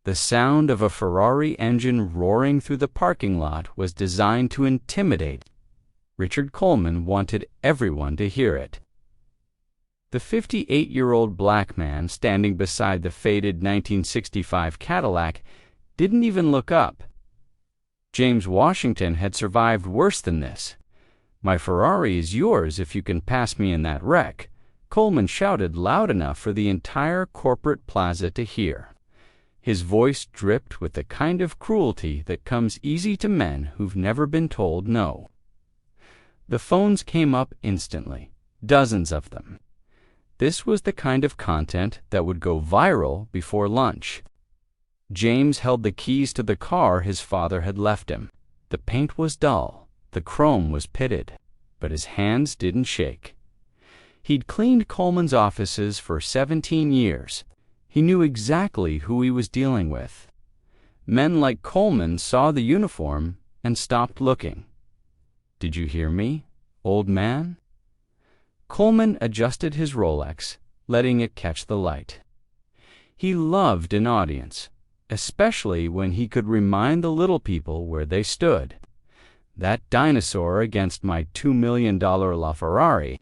The sound of a Ferrari engine roaring through the parking lot was designed to intimidate. Richard Coleman wanted everyone to hear it. The 58-year-old black man standing beside the faded 1965 Cadillac didn't even look up. James Washington had survived worse than this. "My Ferrari is yours if you can pass me in that wreck," Coleman shouted loud enough for the entire corporate plaza to hear. His voice dripped with the kind of cruelty that comes easy to men who've never been told no. The phones came up instantly, dozens of them. This was the kind of content that would go viral before lunch. James held the keys to the car his father had left him. The paint was dull, the chrome was pitted, but his hands didn't shake. He'd cleaned Coleman's offices for 17 years. He knew exactly who he was dealing with. Men like Coleman saw the uniform and stopped looking. "Did you hear me, old man?" Coleman adjusted his Rolex, letting it catch the light. He loved an audience, especially when he could remind the little people where they stood. "That dinosaur against my $2 million LaFerrari.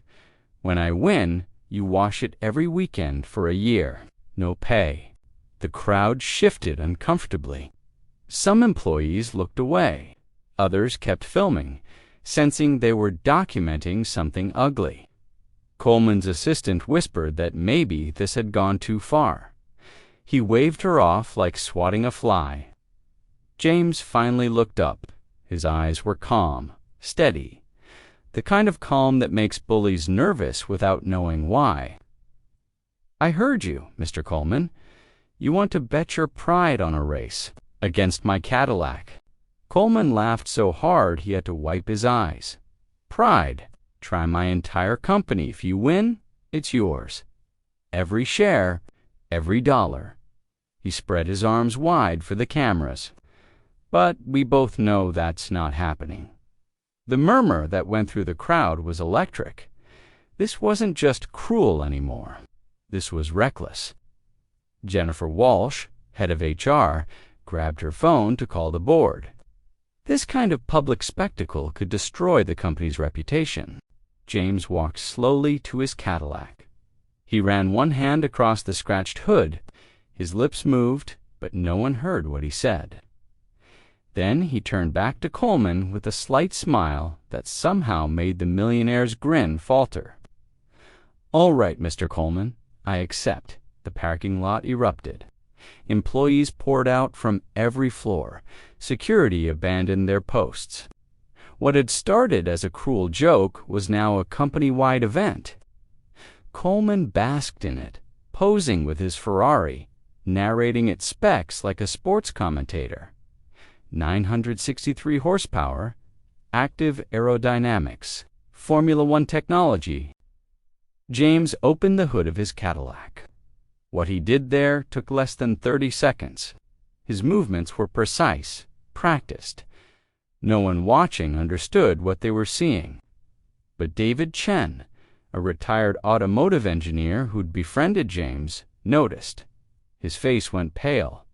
When I win, you wash it every weekend for a year. No pay." The crowd shifted uncomfortably. Some employees looked away. Others kept filming, sensing they were documenting something ugly. Coleman's assistant whispered that maybe this had gone too far. He waved her off like swatting a fly. James finally looked up. His eyes were calm, steady, the kind of calm that makes bullies nervous without knowing why. "I heard you, Mr. Coleman. You want to bet your pride on a race against my Cadillac." Coleman laughed so hard he had to wipe his eyes. "Pride? Try my entire company. If you win, it's yours. Every share, every dollar." He spread his arms wide for the cameras. But we both know that's not happening. The murmur that went through the crowd was electric. This wasn't just cruel anymore. This was reckless. Jennifer Walsh, head of HR, grabbed her phone to call the board. This kind of public spectacle could destroy the company's reputation. James walked slowly to his Cadillac. He ran one hand across the scratched hood. His lips moved, but no one heard what he said. Then he turned back to Coleman with a slight smile that somehow made the millionaire's grin falter. "All right, Mr. Coleman, I accept." The parking lot erupted. Employees poured out from every floor. Security abandoned their posts. What had started as a cruel joke was now a company-wide event. Coleman basked in it, posing with his Ferrari, narrating its specs like a sports commentator. 963 horsepower, active aerodynamics, Formula One technology. James opened the hood of his Cadillac. What he did there took less than 30 seconds. His movements were precise, practiced. No one watching understood what they were seeing. But David Chen, a retired automotive engineer who'd befriended James, noticed. His face went pale.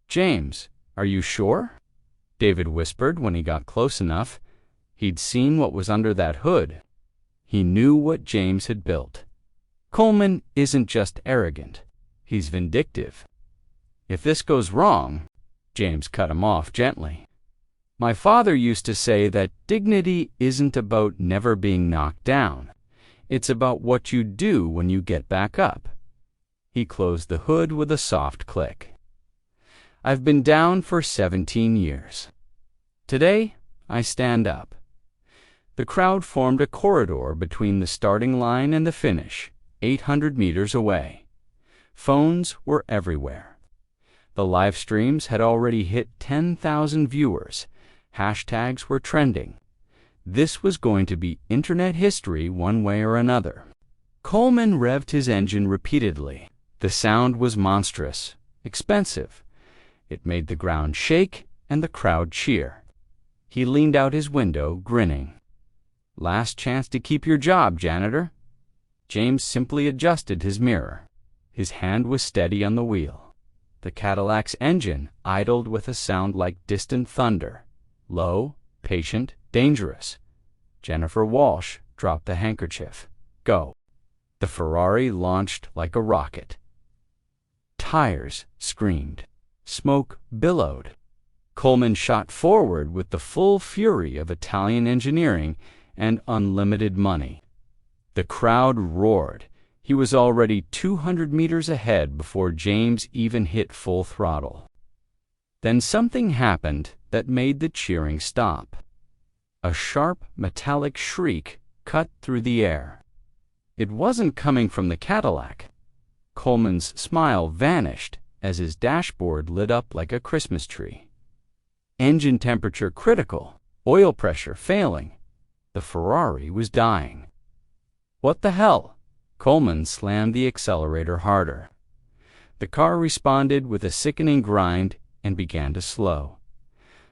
"James, are you sure?" David whispered when he got close enough. He'd seen what was under that hood. He knew what James had built. Coleman isn't just arrogant. He's vindictive. "If this goes wrong," James cut him off gently. "My father used to say that dignity isn't about never being knocked down. It's about what you do when you get back up." He closed the hood with a soft click. "I've been down for 17 years. Today, I stand up." The crowd formed a corridor between the starting line and the finish, 800 meters away. Phones were everywhere. The live streams had already hit 10,000 viewers. Hashtags were trending. This was going to be internet history one way or another. Coleman revved his engine repeatedly. The sound was monstrous, expensive. It made the ground shake and the crowd cheer. He leaned out his window, grinning. "Last chance to keep your job, janitor." James simply adjusted his mirror. His hand was steady on the wheel. The Cadillac's engine idled with a sound like distant thunder. Low, patient, dangerous. Jennifer Walsh dropped the handkerchief. Go. The Ferrari launched like a rocket. Tires screamed. Smoke billowed. Coleman shot forward with the full fury of Italian engineering and unlimited money. The crowd roared. He was already 200 meters ahead before James even hit full throttle. Then something happened that made the cheering stop. A sharp, metallic shriek cut through the air. It wasn't coming from the Cadillac. Coleman's smile vanished as his dashboard lit up like a Christmas tree. Engine temperature critical, oil pressure failing. The Ferrari was dying. What the hell? Coleman slammed the accelerator harder. The car responded with a sickening grind and began to slow.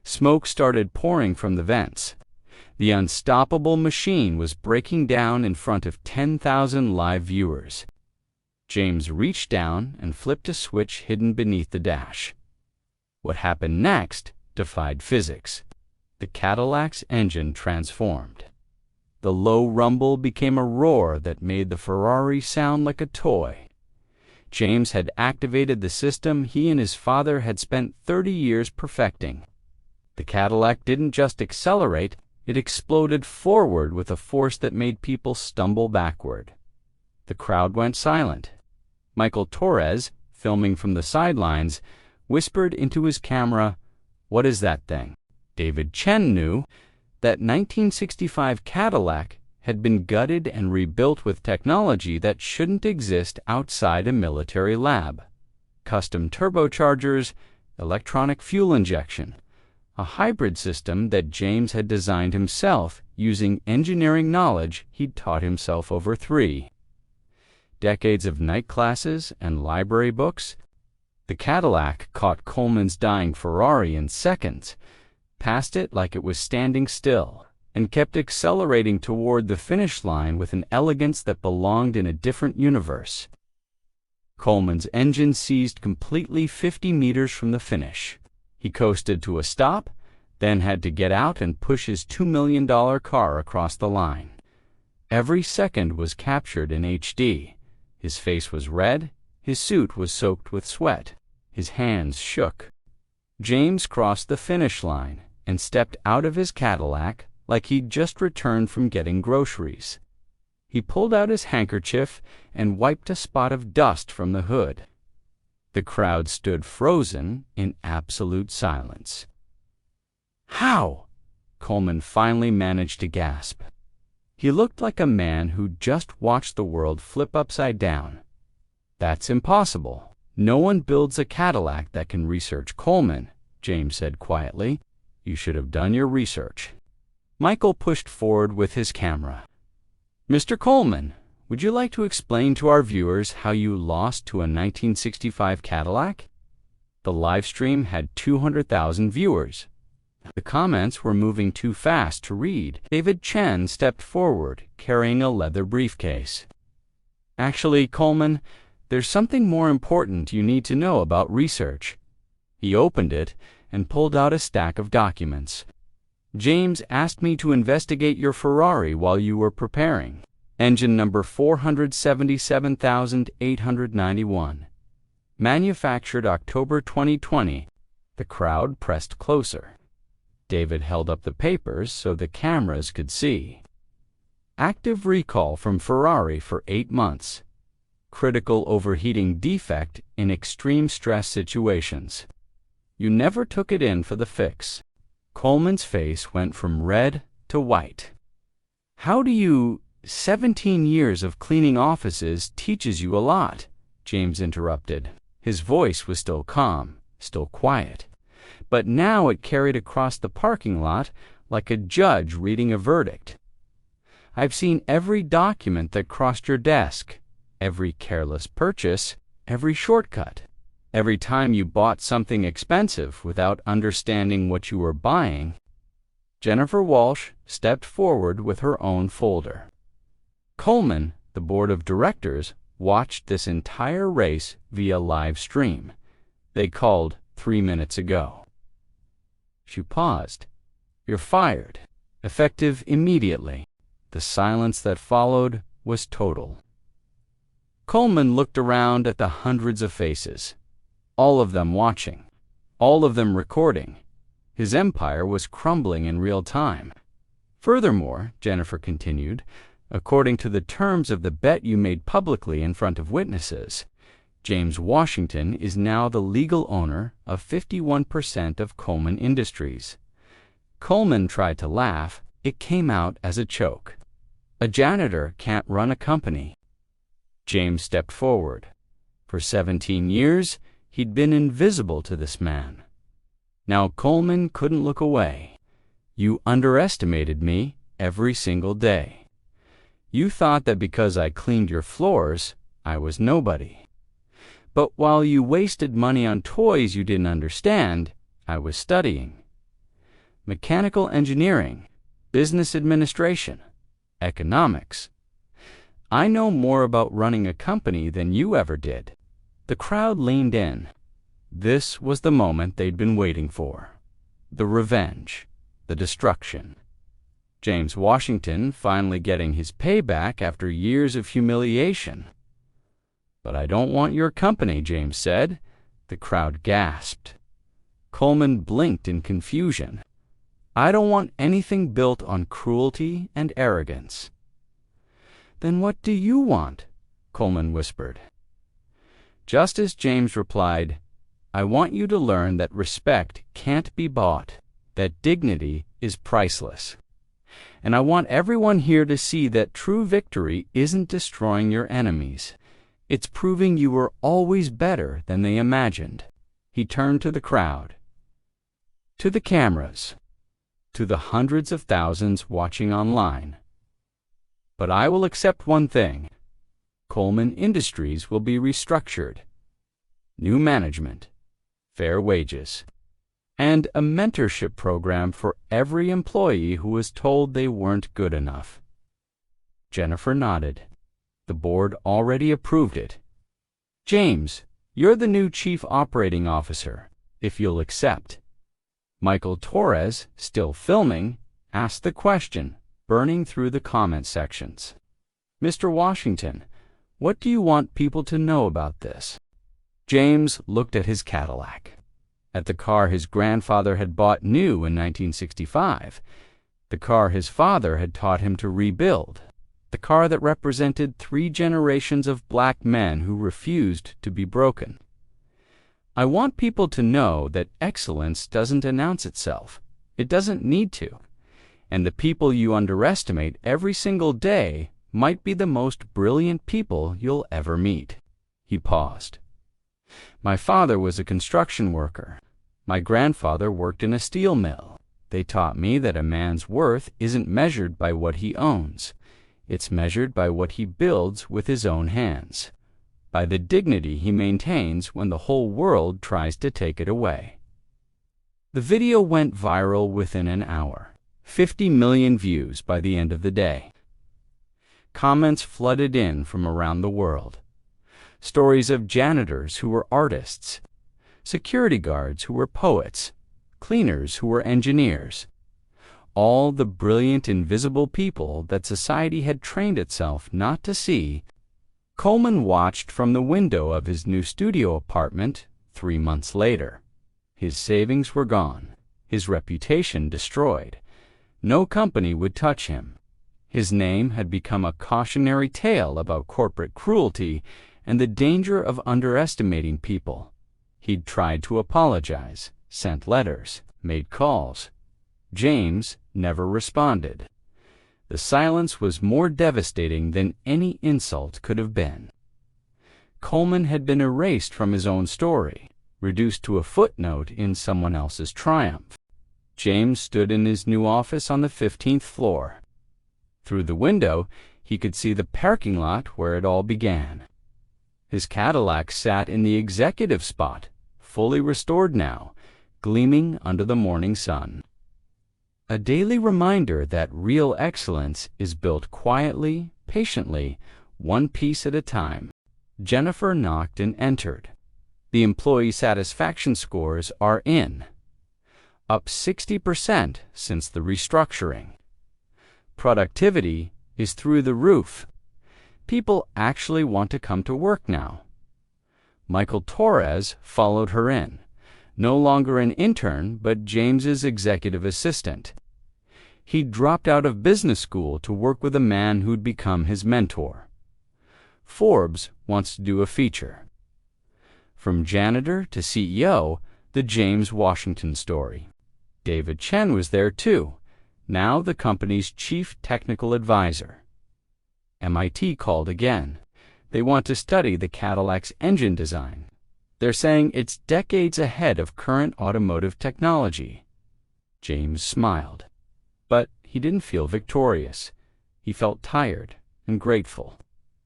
Smoke started pouring from the vents. The unstoppable machine was breaking down in front of 10,000 live viewers. James reached down and flipped a switch hidden beneath the dash. What happened next defied physics. The Cadillac's engine transformed. The low rumble became a roar that made the Ferrari sound like a toy. James had activated the system he and his father had spent 30 years perfecting. The Cadillac didn't just accelerate, it exploded forward with a force that made people stumble backward. The crowd went silent. Michael Torres, filming from the sidelines, whispered into his camera, "What is that thing?" David Chen knew that 1965 Cadillac had been gutted and rebuilt with technology that shouldn't exist outside a military lab. Custom turbochargers, electronic fuel injection, a hybrid system that James had designed himself using engineering knowledge he'd taught himself over 3 decades of night classes and library books. The Cadillac caught Coleman's dying Ferrari in seconds, passed it like it was standing still, and kept accelerating toward the finish line with an elegance that belonged in a different universe. Coleman's engine seized completely 50 meters from the finish. He coasted to a stop, then had to get out and push his $2 million car across the line. Every second was captured in HD. His face was red, his suit was soaked with sweat, his hands shook. James crossed the finish line and stepped out of his Cadillac like he'd just returned from getting groceries. He pulled out his handkerchief and wiped a spot of dust from the hood. The crowd stood frozen in absolute silence. "How?" Coleman finally managed to gasp. He looked like a man who'd just watched the world flip upside down. "That's impossible. No one builds a Cadillac that can research Coleman," James said quietly. "You should have done your research." Michael pushed forward with his camera. "Mr. Coleman, would you like to explain to our viewers how you lost to a 1965 Cadillac?" The live stream had 200,000 viewers. The comments were moving too fast to read. David Chen stepped forward, carrying a leather briefcase. "Actually, Coleman, there's something more important you need to know about research." He opened it and pulled out a stack of documents. "James asked me to investigate your Ferrari while you were preparing. Engine number 477,891. Manufactured October 2020. The crowd pressed closer. David held up the papers so the cameras could see. "Active recall from Ferrari for 8 months. Critical overheating defect in extreme stress situations. You never took it in for the fix." Coleman's face went from red to white. "How do you... 17 years of cleaning offices teaches you a lot," James interrupted. His voice was still calm, still quiet, but now it carried across the parking lot like a judge reading a verdict. "I've seen every document that crossed your desk, every careless purchase, every shortcut. Every time you bought something expensive without understanding what you were buying." Jennifer Walsh stepped forward with her own folder. Coleman, the board of directors, watched this entire race via live stream. They called 3 minutes ago." She paused. "You're fired. Effective immediately." The silence that followed was total. Coleman looked around at the hundreds of faces, all of them watching, all of them recording. His empire was crumbling in real time. "Furthermore," Jennifer continued, "according to the terms of the bet you made publicly in front of witnesses, James Washington is now the legal owner of 51% of Coleman Industries." Coleman tried to laugh. It came out as a choke. "A janitor can't run a company." James stepped forward. For 17 years, he'd been invisible to this man. Now Coleman couldn't look away. "You underestimated me every single day. You thought that because I cleaned your floors, I was nobody. But while you wasted money on toys you didn't understand, I was studying. Mechanical engineering, business administration, economics. I know more about running a company than you ever did." The crowd leaned in. This was the moment they'd been waiting for. The revenge, the destruction. James Washington finally getting his payback after years of humiliation. "But I don't want your company," James said. The crowd gasped. Coleman blinked in confusion. "I don't want anything built on cruelty and arrogance." "Then what do you want?" Coleman whispered. Just as James replied, "I want you to learn that respect can't be bought, that dignity is priceless. And I want everyone here to see that true victory isn't destroying your enemies. It's proving you were always better than they imagined." He turned to the crowd, to the cameras, to the hundreds of thousands watching online. "But I will accept one thing. Coleman Industries will be restructured. New management, fair wages, and a mentorship program for every employee who was told they weren't good enough." Jennifer nodded. The board already approved it. "James, you're the new chief operating officer, if you'll accept." Michael Torres, still filming, asked the question, burning through the comment sections. "Mr. Washington, what do you want people to know about this?" James looked at his Cadillac, at the car his grandfather had bought new in 1965, the car his father had taught him to rebuild, the car that represented 3 generations of black men who refused to be broken. "I want people to know that excellence doesn't announce itself. It doesn't need to. And the people you underestimate every single day might be the most brilliant people you'll ever meet." He paused. "My father was a construction worker. My grandfather worked in a steel mill. They taught me that a man's worth isn't measured by what he owns. It's measured by what he builds with his own hands, by the dignity he maintains when the whole world tries to take it away." The video went viral within an hour. 50 million views by the end of the day. Comments flooded in from around the world. Stories of janitors who were artists, security guards who were poets, cleaners who were engineers. All the brilliant invisible people that society had trained itself not to see. Coleman watched from the window of his new studio apartment 3 months later. His savings were gone, his reputation destroyed. No company would touch him. His name had become a cautionary tale about corporate cruelty and the danger of underestimating people. He'd tried to apologize, sent letters, made calls. James never responded. The silence was more devastating than any insult could have been. Coleman had been erased from his own story, reduced to a footnote in someone else's triumph. James stood in his new office on the 15th floor. Through the window, he could see the parking lot where it all began. His Cadillac sat in the executive spot, fully restored now, gleaming under the morning sun. A daily reminder that real excellence is built quietly, patiently, one piece at a time. Jennifer knocked and entered. The employee satisfaction scores are up 60% since the restructuring. Productivity is through the roof. People actually want to come to work now. Michael Torres followed her in, no longer an intern, but James's executive assistant. He dropped out of business school to work with a man who'd become his mentor. Forbes wants to do a feature. From janitor to CEO, the James Washington story. David Chen was there too, now the company's chief technical advisor. MIT called again. They want to study the Cadillac's engine design. They're saying it's decades ahead of current automotive technology. James smiled. But he didn't feel victorious. He felt tired and grateful.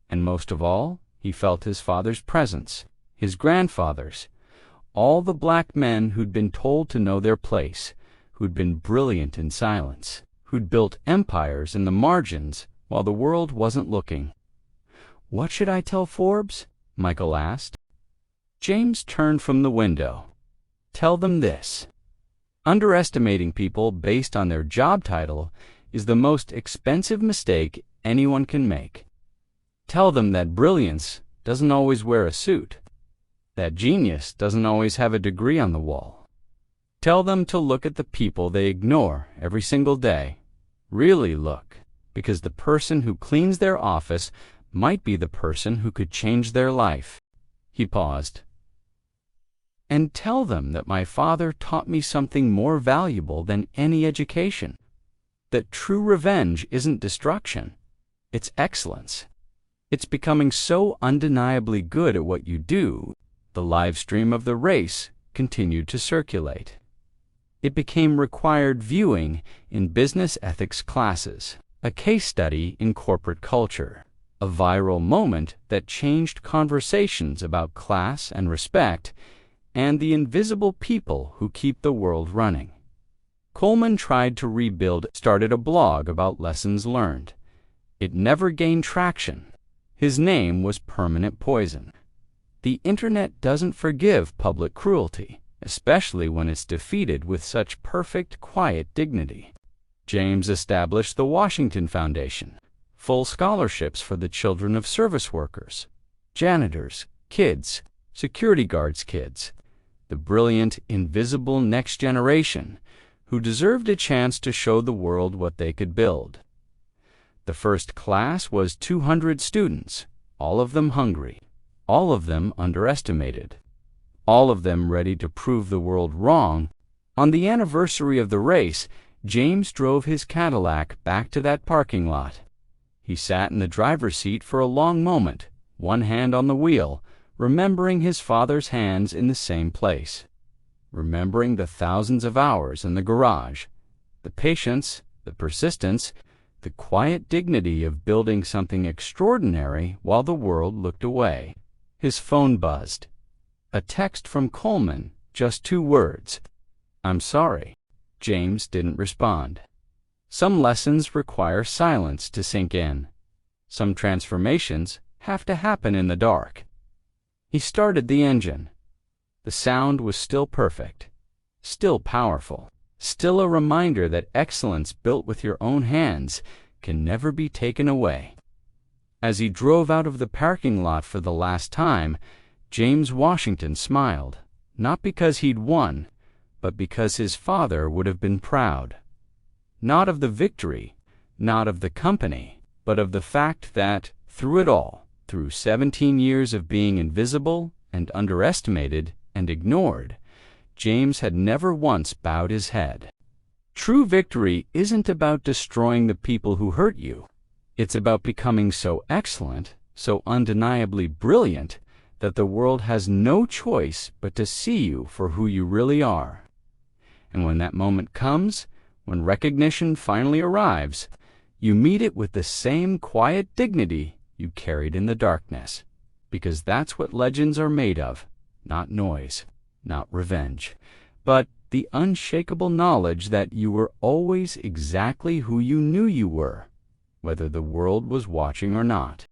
And most of all, he felt his father's presence, his grandfather's, all the black men who'd been told to know their place, who'd been brilliant in silence, who'd built empires in the margins while the world wasn't looking. "What should I tell Forbes?" Michael asked. James turned from the window. "Tell them this. Underestimating people based on their job title is the most expensive mistake anyone can make. Tell them that brilliance doesn't always wear a suit, that genius doesn't always have a degree on the wall. Tell them to look at the people they ignore every single day. Really look, because the person who cleans their office might be the person who could change their life." He paused. "And tell them that my father taught me something more valuable than any education, that true revenge isn't destruction, it's excellence. It's becoming so undeniably good at what you do." The live stream of the race continued to circulate. It became required viewing in business ethics classes, a case study in corporate culture, a viral moment that changed conversations about class and respect and the invisible people who keep the world running. Coleman tried to rebuild, started a blog about lessons learned. It never gained traction. His name was permanent poison. The internet doesn't forgive public cruelty, especially when it's defeated with such perfect, quiet dignity. James established the Washington Foundation, full scholarships for the children of service workers, janitors, kids, security guards' kids, the brilliant, invisible next generation who deserved a chance to show the world what they could build. The first class was 200 students, all of them hungry, all of them underestimated, all of them ready to prove the world wrong. On the anniversary of the race, James drove his Cadillac back to that parking lot. He sat in the driver's seat for a long moment, one hand on the wheel, remembering his father's hands in the same place, remembering the thousands of hours in the garage, the patience, the persistence, the quiet dignity of building something extraordinary while the world looked away. His phone buzzed. A text from Coleman, just 2 words. "I'm sorry." James didn't respond. Some lessons require silence to sink in. Some transformations have to happen in the dark. He started the engine. The sound was still perfect, still powerful, still a reminder that excellence built with your own hands can never be taken away. As he drove out of the parking lot for the last time, James Washington smiled, not because he'd won, but because his father would have been proud. Not of the victory, not of the company, but of the fact that, through it all, through 17 years of being invisible and underestimated and ignored, James had never once bowed his head. True victory isn't about destroying the people who hurt you. It's about becoming so excellent, so undeniably brilliant, that the world has no choice but to see you for who you really are. And when that moment comes, when recognition finally arrives, you meet it with the same quiet dignity you carried in the darkness, because that's what legends are made of, not noise, not revenge, but the unshakable knowledge that you were always exactly who you knew you were, whether the world was watching or not.